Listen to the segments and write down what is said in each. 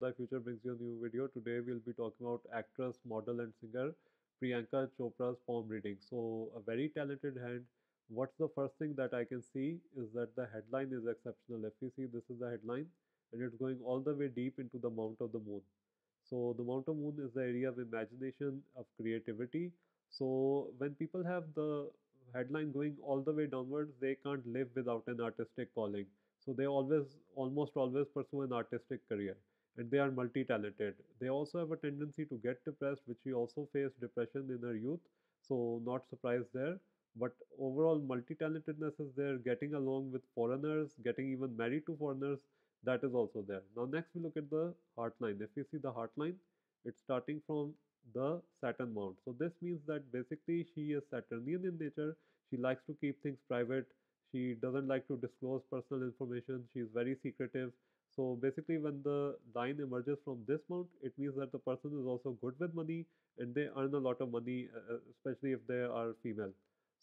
The Future brings you a new video. Today we'll be talking about actress, model, and singer Priyanka Chopra's palm reading. So, a very talented hand. What's the first thing that I can see is that the headline is exceptional. If you see, this is the headline, and it's going all the way deep into the Mount of the Moon. So, the Mount of Moon is the area of imagination, of creativity. So, when people have the headline going all the way downwards, they can't live without an artistic calling. So, they almost always pursue an artistic career and they are multi-talented. They also have a tendency to get depressed, which we also faced depression in our youth. So not surprised there. But overall multi-talentedness is there, getting along with foreigners, getting even married to foreigners, that is also there. Now next we look at the heartline. If you see the heartline, it's starting from the Saturn mount. So this means that basically she is Saturnian in nature. She likes to keep things private. She doesn't like to disclose personal information. She is very secretive. So basically, when the line emerges from this mount, it means that the person is also good with money and they earn a lot of money, especially if they are female.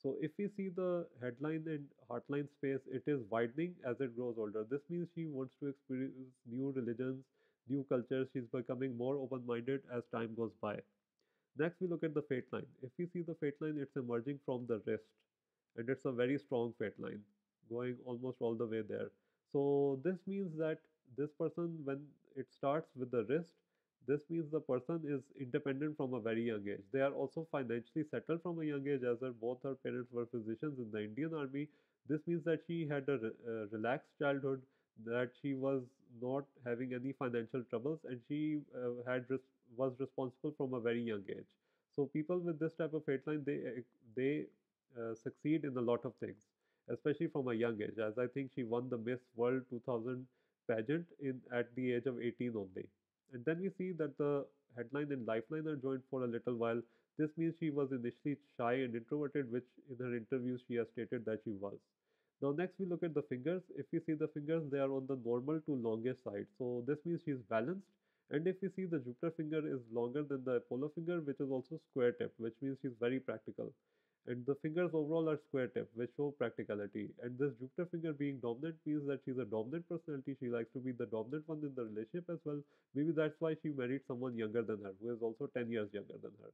So if we see the headline and heartline space, it is widening as it grows older. This means she wants to experience new religions, new cultures. She's becoming more open-minded as time goes by. Next, we look at the fate line. If we see the fate line, it's emerging from the wrist, and it's a very strong fate line, going almost all the way there. So this means that this person, when it starts with the wrist, this means the person is independent from a very young age. They are also financially settled from a young age, as both her parents were physicians in the Indian Army. This means that she had a relaxed childhood, that she was not having any financial troubles, and she was responsible from a very young age. So people with this type of fate line, they succeed in a lot of things, especially from a young age. As I think she won the Miss World 2000 pageant in at the age of 18 only. And then we see that the headline and lifeline are joined for a little while. This means she was initially shy and introverted, which in her interviews she has stated that she was. Now next we look at the fingers. If we see the fingers, they are on the normal to longest side. So this means she is balanced. And if we see the Jupiter finger is longer than the Apollo finger, which is also square tip, which means she's very practical. And the fingers overall are square tip, which show practicality. And this Jupiter finger being dominant means that she's a dominant personality. She likes to be the dominant one in the relationship as well. Maybe that's why she married someone younger than her, who is also 10 years younger than her.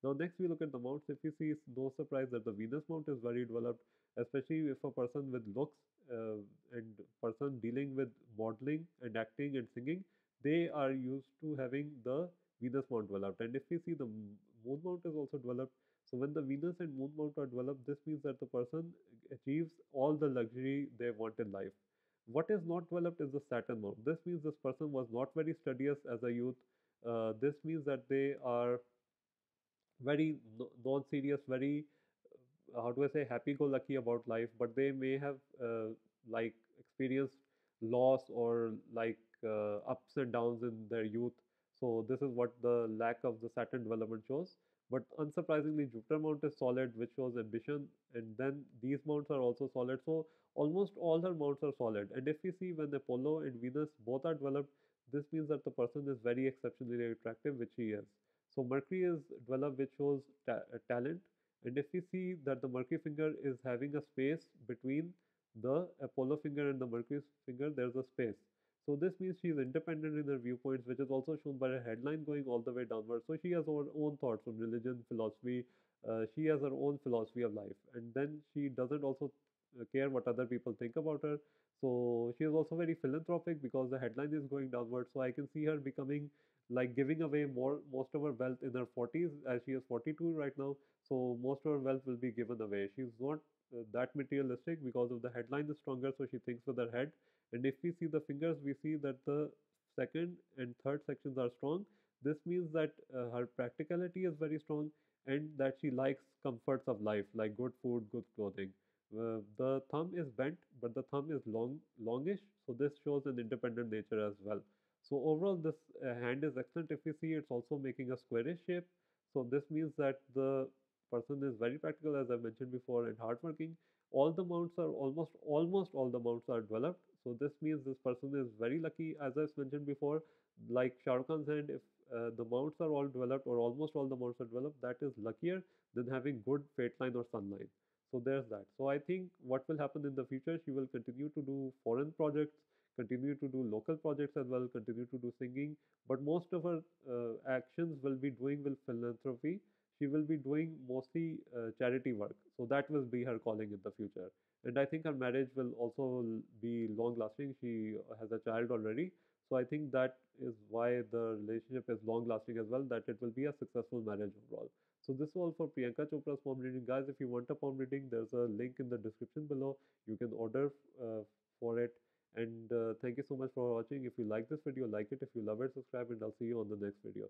Now, next we look at the mounts. If you see, it's no surprise that the Venus mount is very developed, especially if a person with looks and person dealing with modeling and acting and singing, they are used to having the Venus mount developed. And if we see the moon mount is also developed, so when the Venus and moon mount are developed, this means that the person achieves all the luxury they want in life. What is not developed is the Saturn mount. This means this person was not very studious as a youth. This means that they are very non-serious, very how do I say, happy-go-lucky about life, but they may have like experienced loss or like ups and downs in their youth. So this is what the lack of the Saturn development shows. But unsurprisingly, Jupiter mount is solid, which shows ambition, and then these mounts are also solid. So almost all her mounts are solid. And if we see when Apollo and Venus both are developed, this means that the person is very exceptionally attractive, which he is. So Mercury is developed, which shows talent, and if we see that the Mercury finger is having a space between the Apollo finger and the Mercury finger, there's a space. So this means she is independent in her viewpoints, which is also shown by her headline going all the way downward. So she has her own thoughts on religion, philosophy. She has her own philosophy of life, and then she doesn't also care what other people think about her. So she is also very philanthropic because the headline is going downward. So I can see her becoming like giving away most of her wealth in her 40s, as she is 42 right now. So most of her wealth will be given away. She's not that materialistic because of the headline is stronger, so she thinks with her head. And if we see the fingers, we see that the second and third sections are strong. This means that her practicality is very strong and that she likes comforts of life like good food, good clothing. The thumb is bent, but the thumb is longish, so this shows an independent nature as well. So overall, this hand is excellent. If we see, it's also making a squarish shape. So this means that the person is very practical, as I mentioned before, and hardworking. All the mounts are almost all the mounts are developed. So this means this person is very lucky, as I mentioned before. Like Shah Rukh Khan's hand, if the mounts are all developed or almost all the mounts are developed, that is luckier than having good fate line or sun line. So there's that. So I think what will happen in the future, she will continue to do foreign projects, continue to do local projects as well, continue to do singing, but most of her actions will be doing with philanthropy. She will be doing mostly charity work. So that will be her calling in the future. And I think her marriage will also be long lasting. She has a child already. So I think that is why the relationship is long lasting as well, that it will be a successful marriage overall. So this is all for Priyanka Chopra's palm reading. Guys, if you want a palm reading, there's a link in the description below. You can order for it. And thank you so much for watching. If you like this video, like it. If you love it, subscribe, and I'll see you on the next video.